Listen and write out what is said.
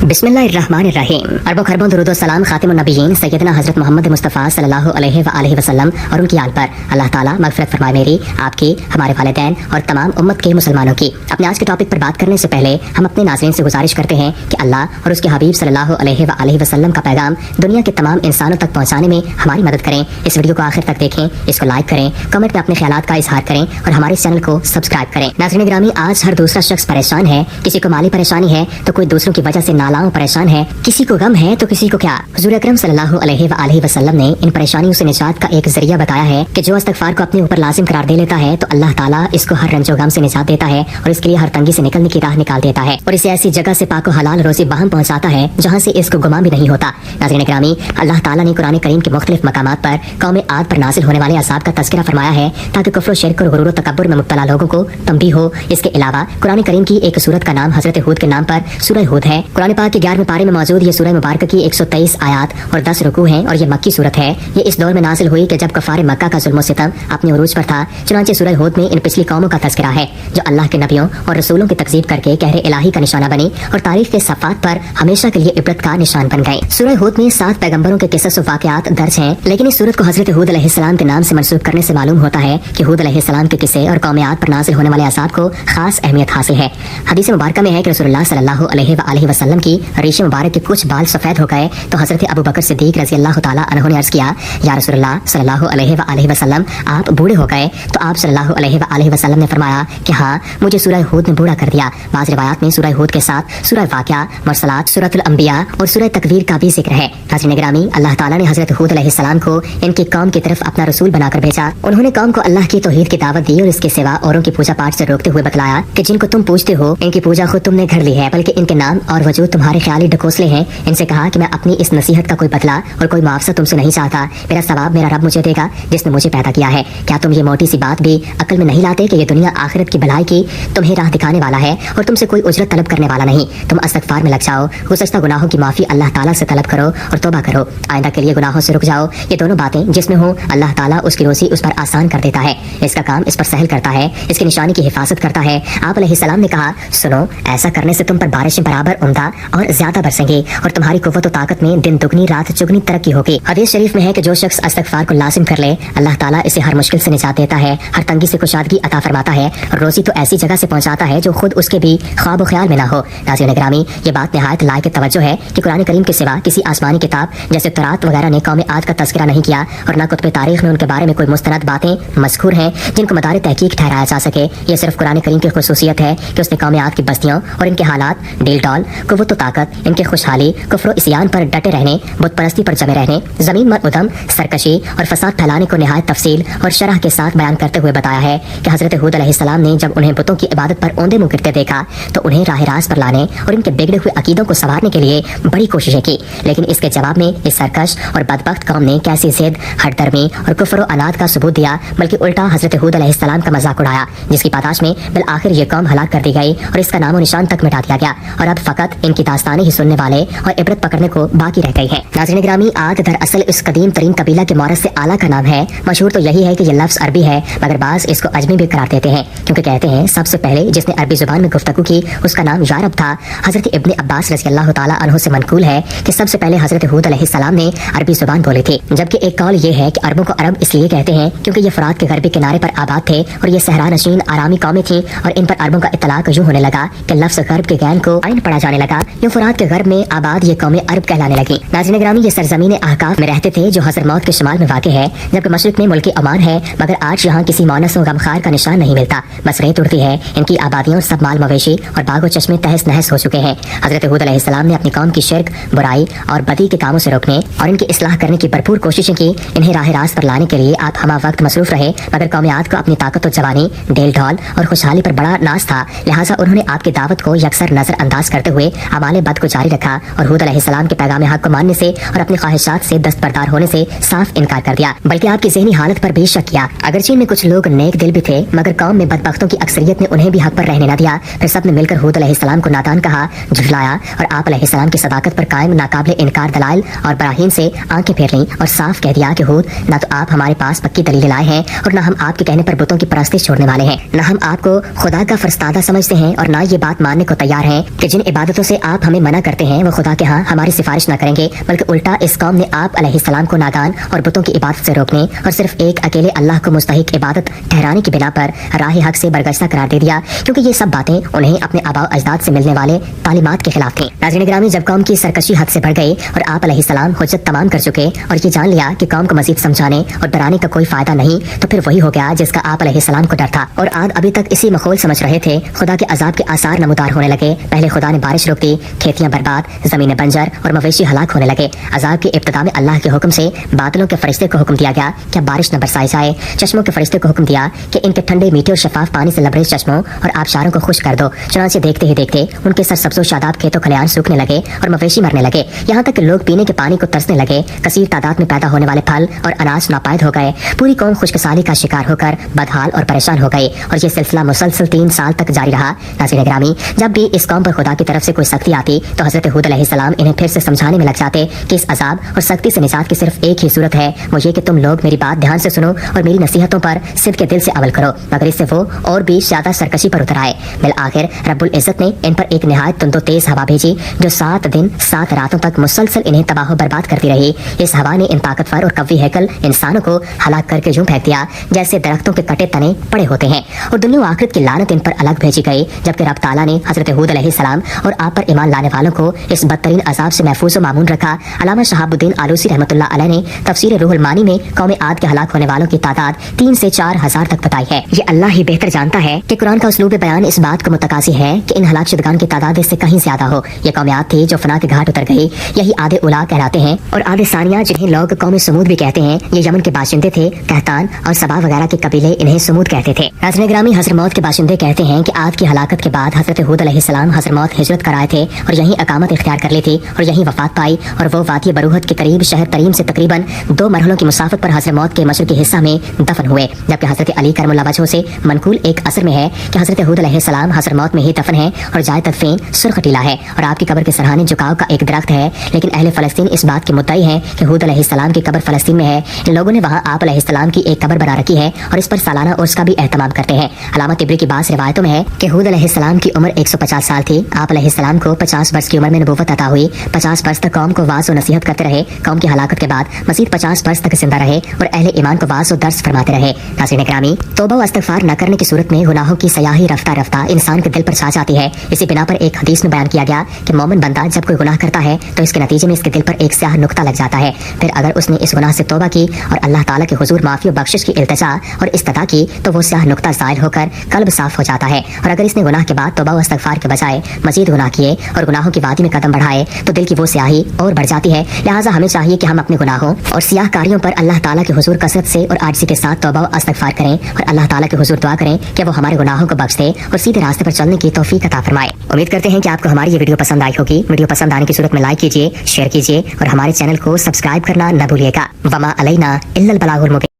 बिस्मिल्लाहिर्रहमानिर्रहीम। अरबों खरबों दुरूद व सलाम खातिमुन नबिय्यीन सैयदना हज़रत मोहम्मद मुस्तफ़ा सल्लल्लाहु अलैहि व आलिहि वसल्लम और उनकी आल पर अल्लाह ताला मग़फ़िरत फरमाए मेरी, आपकी, हमारे वालिदैन और तमाम उम्मत के मुसलमानों की। अपने आज के टॉपिक पर बात करने से पहले हम अपने नाज़रीन से गुजारिश करते हैं कि अल्लाह और उसके हबीब सल्लल्लाहु अलैहि व आलिहि वसल्लम का पैगाम दुनिया के तमाम इंसानों तक पहुँचाने में हमारी मदद करें। इस वीडियो को आखिर तक देखें, इसको लाइक करें, कमेंट में अपने ख्यालात का इजहार करें और हमारे चैनल को सब्सक्राइब करें। नाज़रीन गिरामी, आज हर दूसरा शख्स परेशान है। किसी को माली परेशानी है तो कोई दूसरों की वजह से नालाओं परेशान है, किसी को गम है तो किसी को क्या। हुज़ूर अकरम सल्लल्लाहु अलैहि व आलिहि वसल्लम ने इन परेशानियों से निजात का एक जरिया बताया है कि जो इस्तिग़फ़ार को अपने ऊपर लाजिम करार दे लेता है तो अल्लाह ताला इसको हर रंजो गम से निजात देता है और इसके लिए हर तंगी से निकलने की राह निकाल देता है और इसे ऐसी जगह से पाको हलाल रोज़ी बहम पहुँचाता है जहाँ से इसको गुमान भी नहीं होता। नाज़रीन गिरामी, अल्लाह ताला ने कुरान करीम के मुख्तलिफ मकामात पर कौम आद पर नाजिल होने वाले अज़ाब का तज़किरा फरमाया है ताकि कुफ्र, शिर्क और गुरूर व तकब्बुर में मुब्तला लोगों को तंबीह हो। इसके अलावा कुरान करीम की एक सूरत का नाम हज़रत हूद के नाम पर सूरह हूद है। कुरान पाक के 11वें पारे में मौजूद ये सूरह मुबारक की 123 आयात और 10 रुकू हैं और ये मक्की सूरत है। ये इस दौर में नाजिल हुई कि जब कफ़ार मक्का का जुल्म सितम अपने उरूज पर था। चुनांचे सूरह हूद में इन पिछली कौमों का तज़किरा है जो अल्लाह के नबियों और रसूलों की तकज़ीब करके कहरे इलाही का निशाना बनी और तारीख के सफ़ात पर हमेशा के लिए इबरत का निशान बन गए। सूरह हूद में 7 पैगंबरों के किस्से व वाक़यात दर्ज हैं, लेकिन इस सूरत को हज़रत हूद अलैहिस्सलाम के नाम से मंसूब करने से मालूम होता है कि हूद अलैहिस्सलाम के किस्से और कौम आद पर नाजिल होने वाले अज़ाब को खास अहमियत हासिल है। हदीस मुबारक में है कि रसूलुल्लाह सल्लल्लाहु अलैहि व आलिहि वसल्लम की रेशे मुबारक के कुछ बाल सफ़ेद हो गए तो हज़रत अबू बकर सिद्दीक़ रज़ी अल्लाह ताला अन्हु ने अर्ज़ किया, या रसूलुल्लाह सल्लल्लाहु अलैहि व आलिहि वसल्लम, आप बूढ़े हो गए? तो आप सल्लल्लाहु अलैहि व आलिहि वसल्लम ने फरमाया कि हाँ, मुझे सूरह हूद ने बूढ़ा कर दिया। बाज़ रिवायात में सूरह हूद के साथ सूरह वाक़िया, मरसलात, सूरतुल अंबिया और सूरह तकवीर का भी जिक्र है। नाज़रीन गिरामी, अल्लाह ताला ने हज़रत हूद अलैहिस्सलाम को इनकी कौम की तरफ अपना रसूल बनाकर भेजा। उन्होंने कौम को अल्लाह की तौहीद की दावत दी और इसके सिवा औरों की पूजा पाठ से रोकते हुए बतलाया कि जिनको तुम पूजते हो इनकी पूजा खुद तुमने घर ली है, बल्कि इनके नाम और वजूद तुम्हारे ख्याली ढकोसले हैं। इनसे कहा कि मैं अपनी इस नसीहत का कोई बदला और कोई मुआवजा तुमसे नहीं चाहता। मेरा सवाब मेरा रब मुझे देगा जिसने मुझे पैदा किया है। क्या तुम ये मोटी सी बात भी अक्ल में नहीं लाते कि ये दुनिया आखिरत की भलाई की तुम्हें राह दिखाने वाला है और तुमसे कोई उजरत तलब करने वाला नहीं। तुम इस्तिग़फ़ार में लग जाओ, गुज़श्ता गुनाहों की माफ़ी अल्लाह ताला से तलब करो और तौबा करो। आइंदा के लिए गुनाहों से रुक जाओ। ये दोनों बातें जिसमें हो अल्लाह ताला उसकी रोज़ी उस पर आसान कर देता है, इसका काम इस पर सहल करता है, इसकी निशानी की हिफाजत करता है। आप अलैहिस्सलाम ने कहा, सुनो, ऐसा करने से तुम पर बारिशें बराबर उम्दा और ज्यादा बरसेंगी और तुम्हारी कुव्वत व ताकत में दिन दुगनी रात चुगनी तरक्की होगी। हदीस शरीफ में है कि जो शख्स इस्तिग़फ़ार को लाज़िम कर ले अल्लाह ताला इसे हर मुश्किल से निजात देता है, हर तंगी से कुशादगी अता फरमाता है और रोज़ी तो ऐसी जगह से पहुँचाता है जो खुद उसके भी ख्वाब व ख्याल में ना हो। नाज़रीन गिरामी, ये बात निहायत लायक तवज्जो है कि कुरान करीम के सिवा किसी आसमानी किताब जैसे तौरात वगैरह ने कौम आद का तज़किरा नहीं किया और न कुतुब तारीख में उनके बारे में कोई मुस्तनद बातें मज़कूर हैं जिनको मदार तहकीक ठहराया जा सके। ये सिर्फ कुरान करीम की खुसूसियत है कि उसने कौम आद की बस्तियों और इनके हालात, डील डॉल, कुव्वत व ताकत, इनके खुशहाली, कुफ्र व इस्यान पर डटे रहने, बुत परस्ती पर जमे रहने, ज़मीन पर उदम, सरकशी और फसाद फैलाने को निहायत तफसील और शरह के साथ बयान करते हुए बताया है कि हज़रत हूद अलैहिस्सलाम ने जब उन्हें बुतों की इबादत पर औंधे मुँह गिरते देखा तो उन्हें राह रास्त पर लाने और इनके बिगड़े हुए अकीदों को संवारने के लिए बड़ी कोशिशें की, लेकिन इसके जवाब में इस सरकश और बदबख्त कौम ने कैसी ज़िद, हठधर्मी और कुफ्र व अनाद का सबूत दिया, बल्कि उल्टा हज़रत हूद अलैहिस्सलाम का मजाक उड़ाया, जिसकी पादाश में बिल आखिर ये कौम हलाक कर दी गई और इसका नामो निशान तक मिटा दिया गया और अब फ़कत इनकी दास्तानें ही सुनने वाले और इबरत पकड़ने को बाकी रह गई है। नाज़रीन गिरामी, आद दरअसल उस कदीम तरीन कबीला के मौरस से आला का नाम है। मशहूर तो यही है कि यह लफ्ज़ अरबी है, मगर बाज़ इसको अजमी भी करार देते हैं क्योंकि कहते हैं सबसे पहले जिसने अरबी ज़ुबान में गुफ्तगू की उसका नाम यारब था। हज़रत इब्न अब्बास रज़ी अल्लाह ताला अन्हु से मनकूल है कि सबसे पहले हज़रत हूद अलैहिस्सलाम ने अरबी ज़ुबान बोली थी, जबकि एक कौल ये है कि अरबों को अरब इसलिए कहते हैं क्योंकि ये फ़रात के गरबी किनारे पर आबाद थे और ये सहरा नशीन आरामी कौमें थीं और इन पर अरबों का इत्तलाक यूँ होने लगा कि लफ्ज़ गरब के गैन को आइन पढ़ा जाने लगा। यूँ फ़रात के गरब में आबाद ये कौमें अरब कहलाने लगी। नाज़रीन गिरामी, ये सरज़मीन अहकाफ में रहते थे जो हज़रमौत के शुमाल में वाक़ है, जबकि मशरिक़ में मुल्क अमान है, मगर आज यहाँ किसी मोनस व गमखार का निशान नहीं मिलता। बस रेत उड़ती है, इनकी आबादियों सब माल मवेशी और बाग व चश्मे तहस नहस हो चुके हैं। हज़रत हूद अलैहिस्सलाम ने अपनी कौम की शिर्क, बुराई और बदी के कामों से रोकने और इनकी इस्लाह करने की भरपूर कोशिशें की। इन्हें राह रास्त पर लाने के लिए आप हमा वक्त मसरूफ रहे, मगर कौम आद को अपनी ताकत और जवानी, डेल ढौल और खुशहाली पर बड़ा नाज था, लिहाजा उन्होंने आपकी दावत को यकसर नजरअंदाज करते हुए अमाले बद को जारी रखा और हूद अलैहिस्सलाम के पैगाम हक को मानने से और अपनी ख्वाहिशात से दस्तबरदार होने से साफ इनकार कर दिया, बल्कि आपकी ज़हनी हालत पर भी शक किया। अगरचे में कुछ लोग नेक दिल भी थे, मगर कौम में बदबख्तों की अक्सरियत ने उन्हें भी हक पर रहने न दिया। फिर सब ने मिलकर हूद अलैहिस्सलाम को नादान कहा, झुठलाया और आप अलैहिस्सलाम की सदाकत पर कायम नाकाबिले इनकार दलाइल और बराहीन से आंखें फेर लीं और साफ कह दिया कि हूद, न तो आप हमारे पास पक्की दलीलें लाए हैं और न हम आपके कहने पर बुतों की परस्तिश छोड़ने वाले हैं, न हम आपको खुदा का फरिश्तादा समझते हैं और न ये बात मानने को तैयार हैं कि जिन इबादतों से آپ ہمیں منع کرتے ہیں وہ خدا کے ہاں ہماری سفارش نہ کریں گے، بلکہ الٹا اس قوم نے آپ علیہ السلام کو نادان اور بتوں کی عبادت سے روکنے اور صرف ایک اکیلے اللہ کو مستحق عبادت ٹھہرانے کی بنا پر راہ حق سے برگشتہ قرار دے دیا، کیونکہ یہ سب باتیں انہیں اپنے آباء و اجداد سے ملنے والے تعلیمات کے خلاف تھیں۔ ناظرین گرامی، جب قوم کی سرکشی حد سے بڑھ گئی اور آپ علیہ السلام حجت تمام کر چکے اور یہ جان لیا کہ قوم کو مزید سمجھانے اور ڈرانے کا کوئی فائدہ نہیں، تو پھر وہی ہو گیا جس کا آپ علیہ السلام کو ڈر تھا، اور عاد ابھی تک اسی مخول سمجھ رہے تھے۔ خدا کے عذاب کے آثار نمودار ہونے لگے۔ پہلے خدا نے بارش روک دی، کھیتیاں برباد، زمینیں بنجر اور مویشی ہلاک ہونے لگے۔ عذاب کی ابتدا میں اللہ کے حکم سے بادلوں کے فرشتے کو حکم دیا گیا کہ بارش نہ برسائی جائے، چشموں کے فرشتے کو حکم دیا کہ ان کے ٹھنڈے میٹھے اور شفاف پانی سے لبریز چشموں اور آبشاروں کو خشک کر دو۔ چنانچہ دیکھتے ہی دیکھتے ان کے سرسبز و شاداب کھیتوں کھلیان سوکھنے لگے اور مویشی مرنے لگے، یہاں تک کہ لوگ پینے کے پانی کو ترسنے لگے۔ کثیر تعداد میں پیدا ہونے والے پھل اور اناج ناپید ہو گئے۔ پوری قوم خشک سالی کا شکار ہو کر بدحال اور پریشان ہو گئی، اور یہ سلسلہ مسلسل 3 سال تک جاری رہا۔ ناظرین گرامی، جب بھی اس قوم پر خدا کی طرف سے کوئی سختی آتی تو حضرت ہود علیہ السلام انہیں پھر سے سمجھانے میں لگ جاتے کہ اس عذاب اور سختی سے نجات کی صرف ایک ہی صورت ہے، وہ یہ کہ تم لوگ میری بات دھیان سے سنو اور میری نصیحتوں پر صدق کے دل سے عمل کرو، مگر اس سے وہ اور بھی زیادہ سرکشی پر اتر آئے۔ بالآخر رب العزت نے ان پر ایک نہایت تند و تیز ہوا بھیجی جو 7 دن 7 راتوں تک مسلسل انہیں تباہ و برباد کرتی رہی۔ اس ہوا نے ان طاقتور اور قوی ہیکل انسانوں کو ہلاک کر کے یوں پھینک دیا جیسے درختوں کے کٹے تنے پڑے ہوتے ہیں، اور دنیا و آخرت کی لعنت ان پر الگ بھیجی گئی، جبکہ رب تعالیٰ نے حضرت ہود علیہ السلام اور آپ پر ایمان لانے والوں کو اس بدترین عذاب سے محفوظ و معمون رکھا۔ علامہ شہاب الدین آلوسی رحمۃ اللہ علیہ نے تفسیر روح المانی میں قوم عاد کے ہلاک ہونے والوں کی تعداد 3 سے 4 ہزار تک بتائی ہے۔ یہ اللہ ہی بہتر جانتا ہے کہ قرآن کا اسلوب بیان اس بات کو متقاضی ہے کہ ان ہلاک شدگان کی تعداد اس سے کہیں زیادہ ہو۔ یہ قوم عاد تھی جو فنا کے گھاٹ اتر گئی، یہی عاد اولا کہلاتے ہیں، اور عاد ثانیہ جنہیں لوگ قوم سمود بھی کہتے ہیں، یہ یمن کے باشندے تھے۔ قحطان اور سبا وغیرہ کے قبیلے انہیں سمود کہتے تھے۔ ناظرین گرامی، حضرموت کے باشندے کہتے ہیں کہ عاد کی ہلاکت کے بعد حضرت ہود علیہ السلام حضرموت ہجرت کر آئے تھے اور یہیں اقامت اختیار کر لی تھی اور یہیں وفات پائی، اور وہ وادی بروہت کے قریب شہر تریم سے تقریباً 2 مرحلوں کی مسافت پر حضرموت کے مشرقی حصہ میں دفن ہوئے، جبکہ حضرت علی کرم اللہ وجہہ سے منقول ایک اثر میں ہے کہ حضرت ہود علیہ السلام حضرموت میں ہی دفن ہیں، اور جائے تدفین سرخ ٹیلا ہے، اور آپ کی قبر کے سرحانے جھکاؤ کا ایک درخت ہے، لیکن اہل فلسطین اس بات کے مدعی ہیں کہ ہود علیہ السلام کی قبر فلسطین میں ہے۔ ان لوگوں نے وہاں آپ علیہ السلام کی ایک قبر بنا رکھی ہے اور اس پر سالانہ عرس کا بھی اہتمام کرتے ہیں۔ علامہ طبری کی بعض روایتوں میں ہے کہ ہود علیہ السلام کی عمر 150 سال تھی۔ آپ علیہ السلام کو 50 برس کی عمر میں نبوت عطا ہوئی، 50 برس تک قوم کو واعظ و نصیحت کرتے رہے، قوم کی ہلاکت کے بعد مزید 50 برس تک زندہ رہے اور اہل ایمان کو واعظ و درس فرماتے رہے۔ ناظرین گرامی، توبہ و استغفار نہ کرنے کی صورت میں گناہوں کی سیاہی رفتہ رفتہ انسان کے دل پر چھا جاتی ہے۔ اسی بنا پر ایک حدیث میں بیان کیا گیا کہ مومن بندہ جب کوئی گناہ کرتا ہے تو اس کے نتیجے میں اس کے دل پر ایک سیاہ نقطہ لگ جاتا ہے، پھر اگر اس نے اس گناہ سے توبہ کی اور اللہ تعالیٰ کے حضور معافی و بخشش کی التجا اور استدا کی تو وہ سیاہ نقطہ زائل ہو کر قلب صاف ہو جاتا ہے، اور اگر اس نے گناہ کے بعد توبہ و استغفار کے بجائے مزید گناہ کیے اور گناہوں کی وادی میں قدم بڑھائے تو دل کی وہ سیاہی اور بڑھ جاتی ہے۔ لہٰذا ہمیں چاہیے کہ ہم اپنے گناہوں اور سیاہ کاریوں پر اللہ تعالیٰ کے حضور کثرت سے اور عاجزی کے ساتھ توبہ و استغفار کریں اور اللہ تعالیٰ کے حضور دعا کریں کہ وہ ہمارے گناہوں کو بخش دے اور سیدھے راستے پر چلنے کی توفیق عطا فرمائے۔ امید کرتے ہیں کہ آپ کو ہماری یہ ویڈیو پسند آئی ہوگی۔ ویڈیو پسند آنے کی صورت میں لائک کیجیے، شیئر کیجیے اور ہمارے چینل کو سبسکرائب کرنا نہ بھولیے گا۔ وما علینا الا البلاغ المبین۔